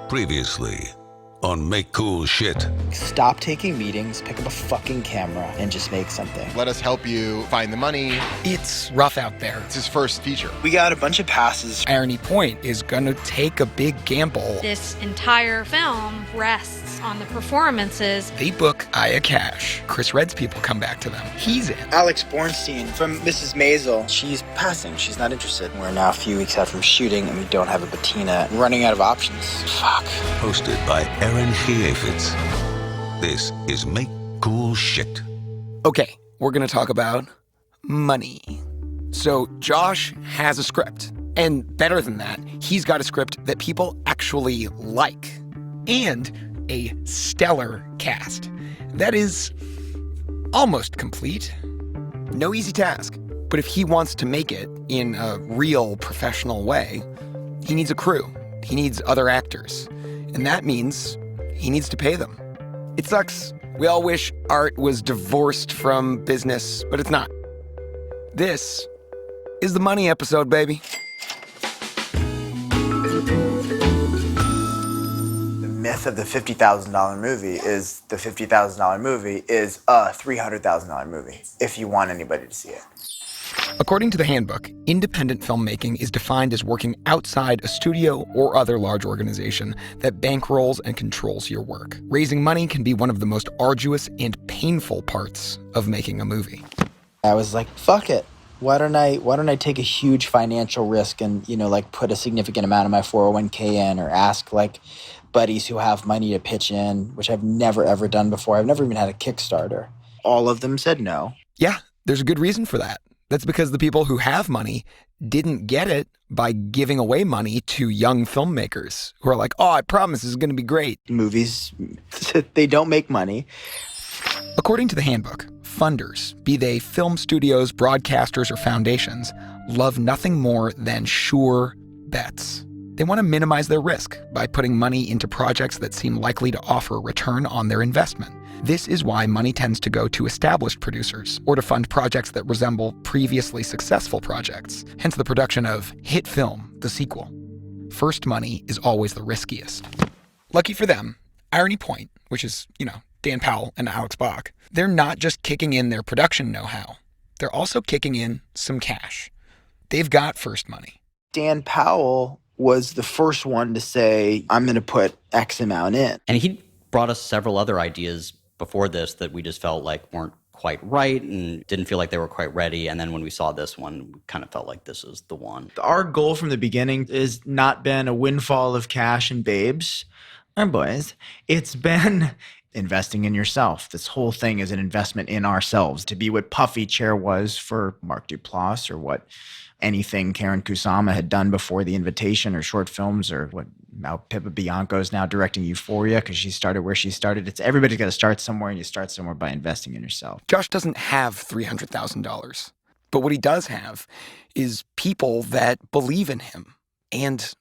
Previously on Make Cool Shit. Stop taking meetings, pick up a fucking camera, and just make something. Let us help you find the money. It's rough out there. It's his first feature. We got a bunch of passes. Irony Point is gonna take a big gamble. This entire film rests on the performances. They book Aya Cash. Chris Redd's people come back to them. He's in. Alex Bornstein from Mrs. Maisel. She's passing. She's not interested. We're now a few weeks out from shooting, and we don't have a patina. We're running out of options. Fuck. Hosted by Aaron Kheifets. This is Make Cool Shit. Okay, we're gonna talk about money. So Josh has a script. And better than that, he's got a script that people actually like. And a stellar cast. That is almost complete. No easy task. But if he wants to make it in a real professional way, he needs a crew. He needs other actors. And that means he needs to pay them. It sucks. We all wish art was divorced from business, but it's not. This is the money episode, baby. Myth of the $50,000 movie is the $50,000 movie is a $300,000 movie, if you want anybody to see it. According to the handbook, independent filmmaking is defined as working outside a studio or other large organization that bankrolls and controls your work. Raising money can be one of the most arduous and painful parts of making a movie. I was like, fuck it. Why don't I take a huge financial risk and, put a significant amount of my 401k in, or ask buddies who have money to pitch in, which I've never ever done before. I've never even had a Kickstarter. All of them said no. Yeah, there's a good reason for that. That's because the people who have money didn't get it by giving away money to young filmmakers who are like, oh, I promise this is going to be great. Movies, they don't make money. According to the handbook, funders, be they film studios, broadcasters, or foundations, love nothing more than sure bets. They want to minimize their risk by putting money into projects that seem likely to offer a return on their investment. This is why money tends to go to established producers or to fund projects that resemble previously successful projects, hence the production of hit film, the sequel. First money is always the riskiest. Lucky for them, Irony Point, which is, Dan Powell and Alex Bach, they're not just kicking in their production know-how. They're also kicking in some cash. They've got first money. Dan Powell was the first one to say, I'm going to put X amount in. And he brought us several other ideas before this that we just felt like weren't quite right and didn't feel like they were quite ready. And then when we saw this one, we kind of felt like this is the one. Our goal from the beginning has not been a windfall of cash and babes and boys. It's been investing in yourself. This whole thing is an investment in ourselves to be what Puffy Chair was for Mark Duplass, or what anything Karen Kusama had done before The Invitation, or short films, or what now Pippa Bianco is now directing Euphoria because she started where she started. It's everybody's got to start somewhere, and you start somewhere by investing in yourself. Josh doesn't have $300,000, but what he does have is people that believe in him and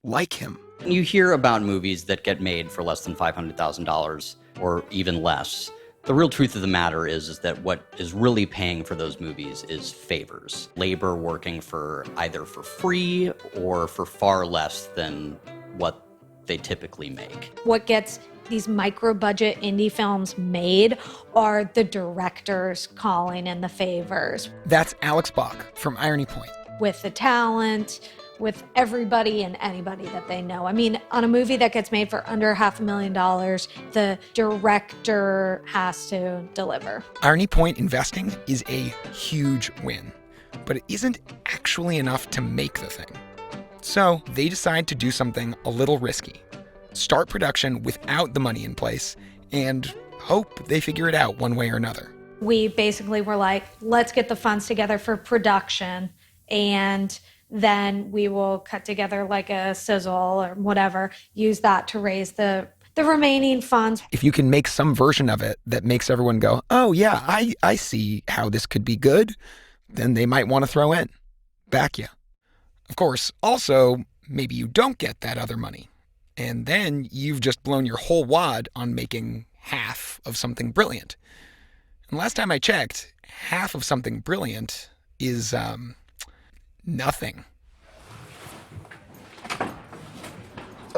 like him. You hear about movies that get made for less than $500,000 or even less. The real truth of the matter is that what is really paying for those movies is favors. Labor working for either for free or for far less than what they typically make. What gets these micro-budget indie films made are the directors calling in the favors. That's Alex Bach from Irony Point. With the talent, with everybody and anybody that they know. I mean, on a movie that gets made for under $500,000, the director has to deliver. Irony Point investing is a huge win, but it isn't actually enough to make the thing. So they decide to do something a little risky. Start production without the money in place and hope they figure it out one way or another. We basically were like, let's get the funds together for production, and then we will cut together like a sizzle or whatever, use that to raise the remaining funds. If you can make some version of it that makes everyone go, oh yeah, I see how this could be good, then they might want to throw in, back you. Of course, also, maybe you don't get that other money, and then you've just blown your whole wad on making half of something brilliant. And last time I checked, half of something brilliant is, nothing.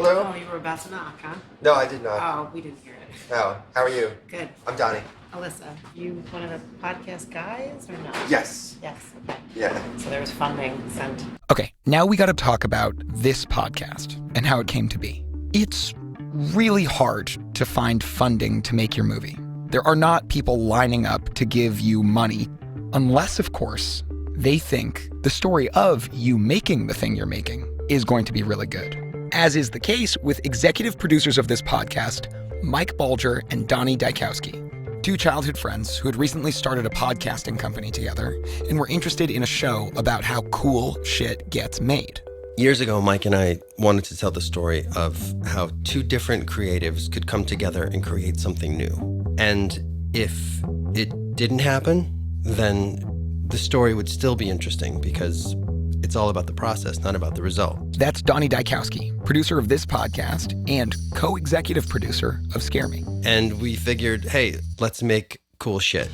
Hello? Oh, you were about to knock, huh? No, I did not. Oh, we didn't hear it. Oh, how are you? Good. I'm Donnie. Alyssa, you one of the podcast guys or no? Yes. Yes, okay. Yeah. So there was funding sent. Okay, now we got to talk about this podcast and how it came to be. It's really hard to find funding to make your movie. There are not people lining up to give you money, unless, of course, they think the story of you making the thing you're making is going to be really good. As is the case with executive producers of this podcast, Mike Bulger and Donny Dykowsky, two childhood friends who had recently started a podcasting company together and were interested in a show about how cool shit gets made. Years ago, Mike and I wanted to tell the story of how two different creatives could come together and create something new. And if it didn't happen, then the story would still be interesting because it's all about the process, not about the result. That's Donny Dykowsky, producer of this podcast and co-executive producer of Scare Me. And we figured, hey, let's make cool shit.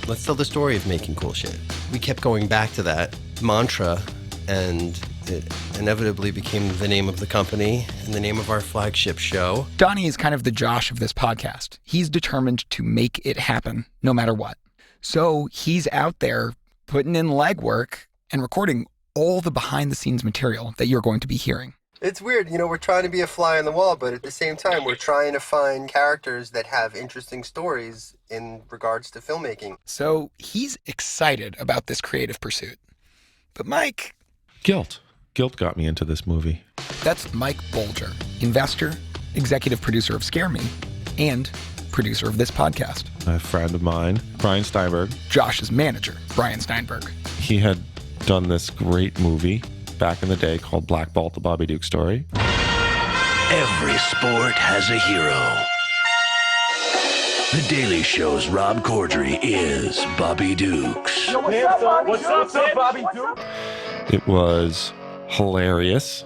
Let's tell the story of making cool shit. We kept going back to that mantra, and it inevitably became the name of the company and the name of our flagship show. Donny is kind of the Josh of this podcast. He's determined to make it happen no matter what. So he's out there putting in legwork and recording all the behind-the-scenes material that you're going to be hearing. It's weird, we're trying to be a fly on the wall, but at the same time, we're trying to find characters that have interesting stories in regards to filmmaking. So he's excited about this creative pursuit. But Mike... Guilt got me into this movie. That's Mike Bulger, investor, executive producer of Scare Me, and producer of this podcast. A friend of mine, Brian Steinberg. Josh's manager, Brian Steinberg. He had done this great movie back in the day called Black Bolt, the Bobby Duke story. Every sport has a hero. The Daily Show's Rob Corddry is Bobby Dukes. Yo, what's up, Bobby Duke? It was hilarious.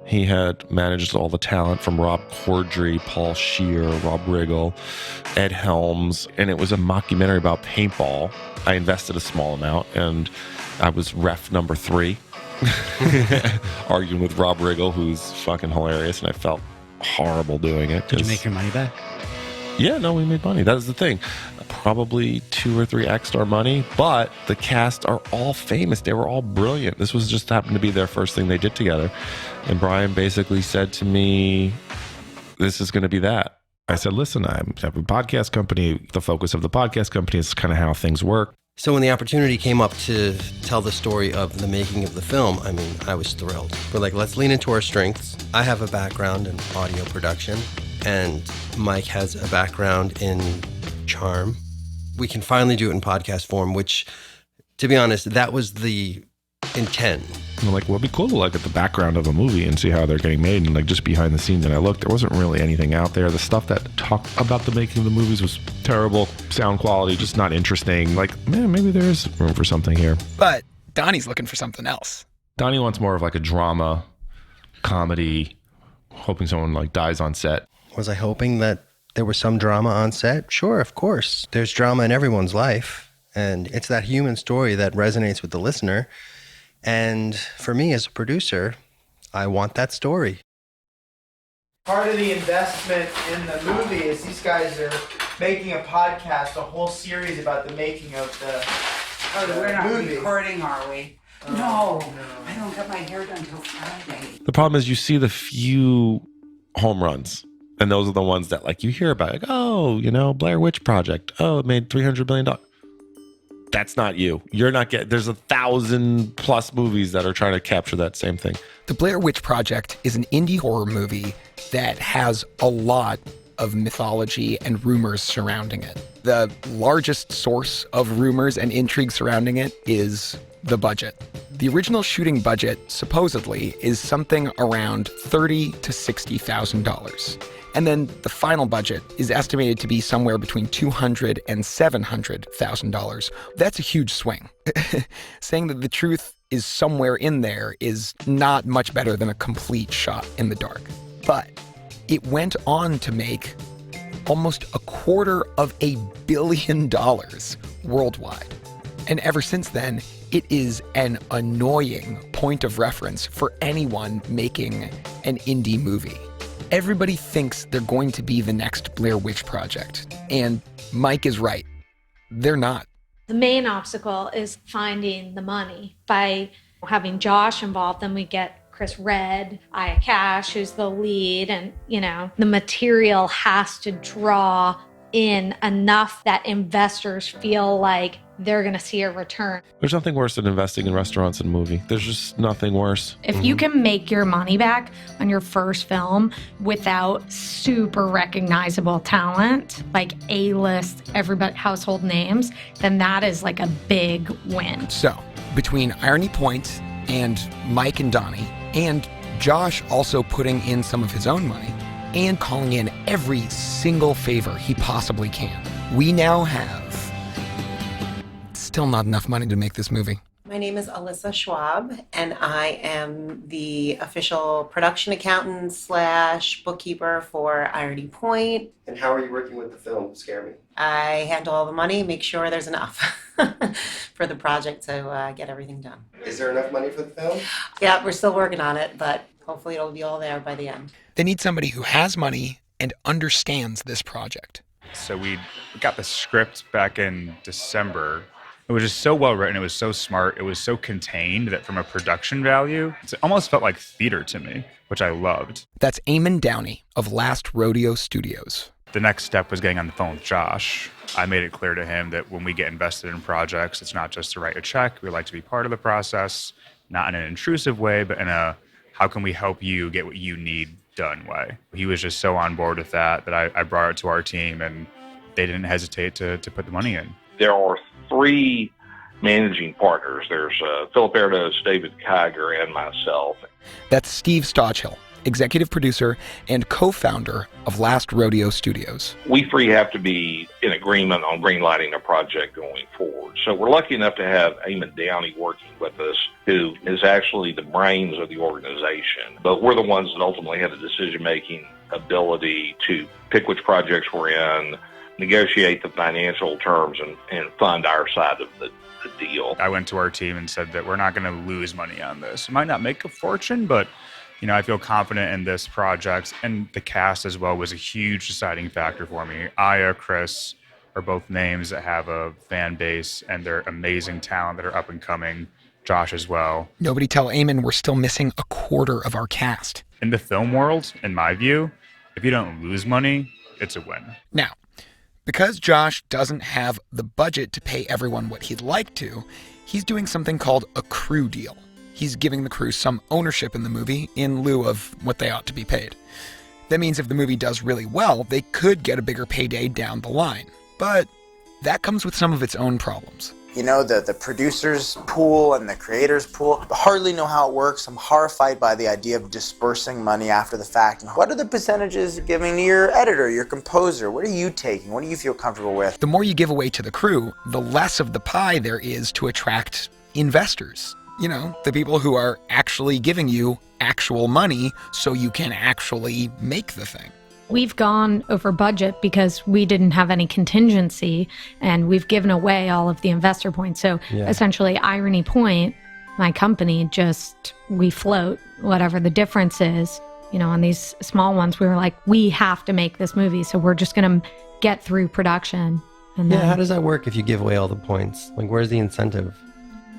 He had managed all the talent from Rob Corddry, Paul Scheer, Rob Riggle, Ed Helms, and it was a mockumentary about paintball. I invested a small amount, and I was ref number 3, arguing with Rob Riggle, who's fucking hilarious, and I felt horrible doing it. Did you make your money back? Yeah, no, we made money. That was the thing. Probably 2 or 3 X our money, but the cast are all famous. They were all brilliant. This was just happened to be their first thing they did together. And Brian basically said to me, this is going to be that. I said, listen, I have a podcast company. The focus of the podcast company is kind of how things work. So when the opportunity came up to tell the story of the making of the film, I was thrilled. We're like, let's lean into our strengths. I have a background in audio production, and Mike has a background in charm. We can finally do it in podcast form, which, to be honest, that was the intent. And like, well, it'd be cool to look at the background of a movie and see how they're getting made, and like just behind the scenes. And I looked, there wasn't really anything out there. The stuff that talked about the making of the movies was terrible, sound quality, just not interesting. Like, man, maybe there is room for something here. But Donnie's looking for something else. Donnie wants more of like a drama, comedy, hoping someone like dies on set. Was I hoping that there was some drama on set? Sure, of course. There's drama in everyone's life, and it's that human story that resonates with the listener. And for me as a producer, I want that story. Part of the investment in the movie is these guys are making a podcast, a whole series about the making of the We're not movie. recording, are we? No, I don't get my hair done till Friday. The problem is you see the few home runs, and those are the ones that like you hear about. Like, oh, Blair Witch Project. Oh, it made $300 million. That's not you. You're not getting, there's 1,000+ movies that are trying to capture that same thing. The Blair Witch Project is an indie horror movie that has a lot of mythology and rumors surrounding it. The largest source of rumors and intrigue surrounding it is the budget. The original shooting budget, supposedly, is something around $30,000 to $60,000. And then the final budget is estimated to be somewhere between $200,000 and $700,000. That's a huge swing. Saying that the truth is somewhere in there is not much better than a complete shot in the dark. But it went on to make almost $250 million worldwide. And ever since then, it is an annoying point of reference for anyone making an indie movie. Everybody thinks they're going to be the next Blair Witch Project. And Mike is right. They're not. The main obstacle is finding the money. By having Josh involved, then we get Chris Redd, Aya Cash, who's the lead, and, the material has to draw in enough that investors feel like they're going to see a return. There's nothing worse than investing in restaurants and movie. There's just nothing worse. If you can make your money back on your first film without super recognizable talent, like A-list, everybody, household names, then that is like a big win. So, between Irony Point and Mike and Downey, and Josh also putting in some of his own money, and calling in every single favor he possibly can, we now have still not enough money to make this movie. My name is Alyssa Schwab, and I am the official production accountant / bookkeeper for Irony Point. And how are you working with the film? Scare me. I handle all the money, make sure there's enough for the project to get everything done. Is there enough money for the film? Yeah, we're still working on it, but hopefully it'll be all there by the end. They need somebody who has money and understands this project. So we got the script back in December. It was just so well written. It was so smart. It was so contained that from a production value, it almost felt like theater to me, which I loved. That's Eamon Downey of Last Rodeo Studios. The next step was getting on the phone with Josh. I made it clear to him that when we get invested in projects, it's not just to write a check. We like to be part of the process, not in an intrusive way, but in a how can we help you get what you need done way. He was just so on board with that I brought it to our team, and they didn't hesitate to put the money in. There are 3 managing partners. There's Philip Erdos, David Kiger, and myself. That's Steve Stodghill, executive producer and co-founder of Last Rodeo Studios. We 3 have to be in agreement on greenlighting a project going forward. So we're lucky enough to have Eamon Downey working with us, who is actually the brains of the organization. But we're the ones that ultimately have the decision-making ability to pick which projects we're in, negotiate the financial terms, and fund our side of the deal. I went to our team and said that we're not going to lose money on this. It might not make a fortune, but I feel confident in this project. And the cast as well was a huge deciding factor for me. Aya, Chris are both names that have a fan base, and they're amazing talent that are up and coming. Josh as well. Nobody tell Eamon we're still missing a quarter of our cast. In the film world, in my view, if you don't lose money, it's a win. Now, because Josh doesn't have the budget to pay everyone what he'd like to, he's doing something called a crew deal. He's giving the crew some ownership in the movie in lieu of what they ought to be paid. That means if the movie does really well, they could get a bigger payday down the line. But that comes with some of its own problems. The producer's pool and the creator's pool, I hardly know how it works. I'm horrified by the idea of dispersing money after the fact. What are the percentages you're giving to your editor, your composer? What are you taking? What do you feel comfortable with? The more you give away to the crew, the less of the pie there is to attract investors. The people who are actually giving you actual money so you can actually make the thing. We've gone over budget because we didn't have any contingency, and we've given away all of the investor points. So essentially, Irony Point, my company, we float whatever the difference is. On these small ones, we were like, we have to make this movie, so we're just going to get through production. And then, how does that work if you give away all the points? Like, where's the incentive?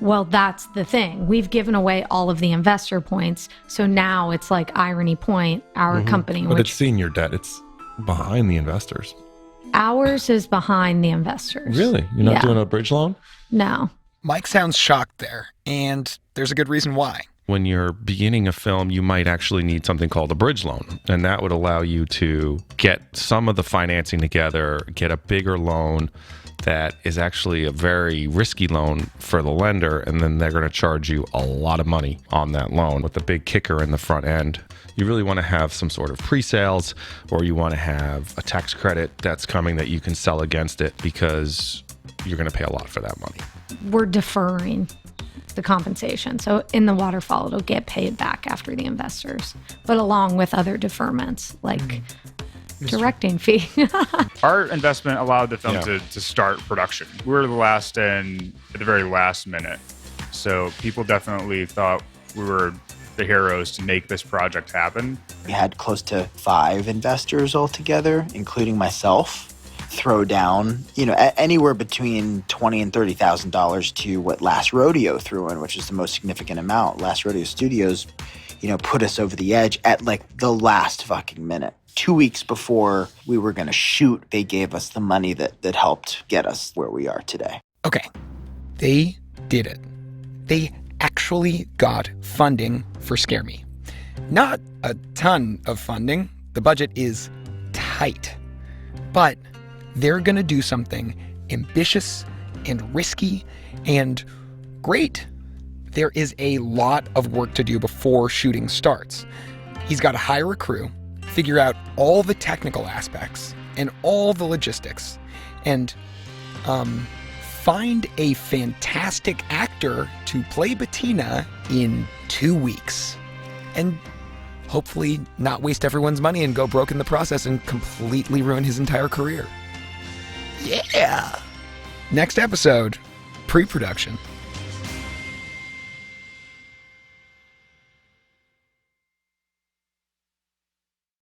Well, that's the thing. We've given away all of the investor points. So now it's like Irony Point, our company. But it's senior debt. It's behind the investors. Ours is behind the investors. Really? You're not doing a bridge loan? No. Mike sounds shocked there, and there's a good reason why. When you're beginning a film, you might actually need something called a bridge loan, and that would allow you to get some of the financing together, get a bigger loan that is actually a very risky loan for the lender, and then they're going to charge you a lot of money on that loan with a big kicker in the front end. You really want to have some sort of pre-sales, or you want to have a tax credit that's coming that you can sell against it, because you're going to pay a lot for that money. We're deferring the compensation. So in the waterfall, it'll get paid back after the investors, but along with other deferments like directing fee. Our investment allowed the film to start production. We were the last in at the very last minute. So people definitely thought we were the heroes to make this project happen. We had close to 5 investors altogether, including myself, throw down, anywhere between $20,000 and $30,000 to what Last Rodeo threw in, which is the most significant amount. Last Rodeo Studios, put us over the edge at like the last fucking minute. 2 weeks before we were going to shoot, they gave us the money that helped get us where we are today. Okay, they did it. They actually got funding for Scare Me. Not a ton of funding. The budget is tight. But they're going to do something ambitious and risky and great. There is a lot of work to do before shooting starts. He's got to hire a crew, figure out all the technical aspects and all the logistics, and find a fantastic actor to play Bettina in 2 weeks. And hopefully not waste everyone's money and go broke in the process and completely ruin his entire career. Yeah! Next episode, pre-production.